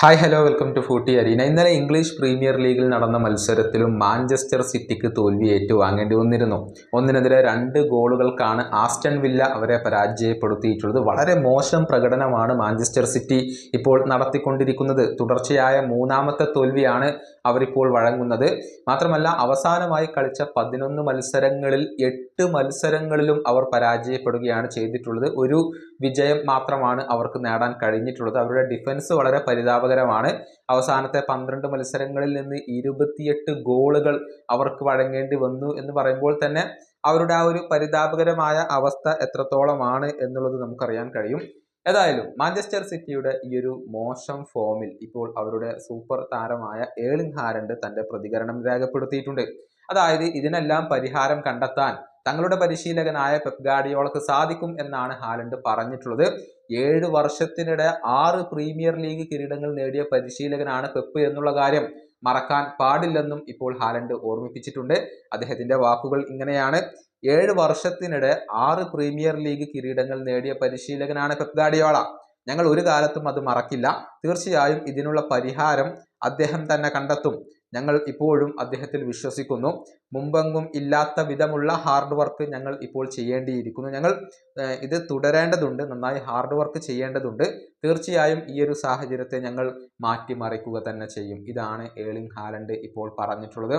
Hi hello welcome to footy arena. ഇന്നലെ English premier ലീഗിൽ നടന്ന മത്സരത്തിലും മാഞ്ചസ്റ്റർ സിറ്റിക്ക് തോൽവി ഏറ്റുവാങ്ങേണ്ടി വന്നിരുന്നു. 1-നെതിരെ 2 ഗോളുകൾക്കാണ് ആസ്റ്റൺ വില്ല അവരെ പരാജയപ്പെടുത്തിയിട്ടുള്ളത്. വളരെ മോശം പ്രകടനമാണ് മാഞ്ചസ്റ്റർ സിറ്റി ഇപ്പോൾ നടത്തിക്കൊണ്ടിരിക്കുന്നത്. തുടർച്ചയായ 3ാമത്തെ തോൽവിയാണ് അവരിപ്പോൾ വഴങ്ങുന്നത്. മാത്രമല്ല അവസാനമായി കളിച്ച 11 മത്സരങ്ങളിൽ 8 മത്സരങ്ങളിലും അവർ പരാജയപ്പെടുകയാണ് ചെയ്തിട്ടുള്ളത്. ഒരു വിജയം മാത്രമാണ് അവർക്ക് നേടാൻ കഴിഞ്ഞിട്ടുള്ളത്. അവരുടെ ഡിഫൻസ് വളരെ പരിതാപകരമാണ്. അവസാനത്തെ 12 മത്സരങ്ങളിൽ നിന്ന് 28 ഗോളുകൾ അവർക്ക് വഴങ്ങേണ്ടി വന്നു എന്ന് പറയുമ്പോൾ തന്നെ അവരുടെ ആ ഒരു പരിതാപകരമായ അവസ്ഥ എത്രത്തോളമാണ് എന്നുള്ളത് നമുക്കറിയാൻ കഴിയും. ഏതായാലും മാഞ്ചസ്റ്റർ സിറ്റിയുടെ ഈ ഒരു മോശം ഫോമിൽ ഇപ്പോൾ അവരുടെ സൂപ്പർ താരമായ ഏർലിംഗ് ഹാലൻഡ് തന്റെ പ്രതികരണം രേഖപ്പെടുത്തിയിട്ടുണ്ട്. അതായത് ഇതിനെല്ലാം പരിഹാരം കണ്ടെത്താൻ തങ്ങളുടെ പരിശീലകനായ പെപ് ഗാർഡിയോളക്ക് സാധിക്കും എന്നാണ് ഹാലൻഡ് പറഞ്ഞിട്ടുള്ളത്. 7 വർഷത്തിനിടെ 6 പ്രീമിയർ ലീഗ് കിരീടങ്ങൾ നേടിയ പരിശീലകനാണ് പെപ്പ് എന്നുള്ള കാര്യം മറക്കാൻ പാടില്ലെന്നും ഇപ്പോൾ ഹാലൻഡ് ഓർമ്മിപ്പിച്ചിട്ടുണ്ട്. അദ്ദേഹത്തിന്റെ വാക്കുകൾ ഇങ്ങനെയാണ്: 7 വർഷത്തിനിടെ 6 പ്രീമിയർ ലീഗ് കിരീടങ്ങൾ നേടിയ പരിശീലകനാണ് പെപ് ഗാർഡിയോള. ഞങ്ങൾ ഒരു കാലത്തും അത് മറക്കില്ല. തീർച്ചയായും ഇതിനുള്ള പരിഹാരം അദ്ദേഹം തന്നെ കണ്ടെത്തും. ഞങ്ങൾ ഇപ്പോഴും അദ്ദേഹത്തിൽ വിശ്വസിക്കുന്നു. മുമ്പെങ്ങും ഇല്ലാത്ത വിധമുള്ള ഹാർഡ് വർക്ക് ഞങ്ങൾ ഇപ്പോൾ ചെയ്യേണ്ടിയിരിക്കുന്നു. ഞങ്ങൾ ഇത് തുടരേണ്ടതുണ്ട്. നന്നായി ഹാർഡ് വർക്ക് ചെയ്യേണ്ടതുണ്ട്. തീർച്ചയായും ഈ ഒരു സാഹചര്യത്തെ ഞങ്ങൾ മാറ്റിമറിക്കുക തന്നെ ചെയ്യും. ഇതാണ് ഏർലിംഗ് ഹാലൻഡ് ഇപ്പോൾ പറഞ്ഞിട്ടുള്ളത്.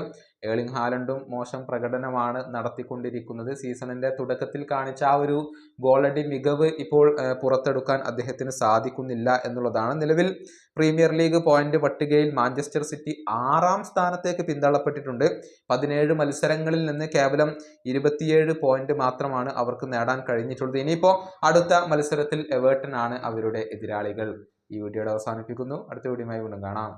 ഏർലിംഗ് ഹാലൻഡും മോശം പ്രകടനമാണ് നടത്തിക്കൊണ്ടിരിക്കുന്നത്. സീസണിന്റെ തുടക്കത്തിൽ കാണിച്ച ആ ഒരു ഗോളടി മികവ് ഇപ്പോൾ പുറത്തെടുക്കാൻ അദ്ദേഹത്തിന് സാധിക്കുന്നില്ല എന്നുള്ളതാണ്. നിലവിൽ പ്രീമിയർ ലീഗ് പോയിന്റ് പട്ടികയിൽ മാഞ്ചസ്റ്റർ സിറ്റി 6ാം സ്ഥാനത്തേക്ക് പിന്തള്ളപ്പെട്ടിട്ടുണ്ട്. 17 മത്സരങ്ങളിൽ നിന്ന് കേവലം 27 പോയിന്റ് മാത്രമാണ് അവർക്ക് നേടാൻ കഴിഞ്ഞിട്ടുള്ളത്. ഇനിയിപ്പോൾ അടുത്ത മത്സരത്തിൽ എവേർട്ടൺ ആണ് അവരുടെ എതിരാളികൾ. ഈ വീഡിയോയുടെ അവസാനിപ്പിക്കുന്നു. അടുത്ത വീഡിയോയുമായി വീണ്ടും കാണാം.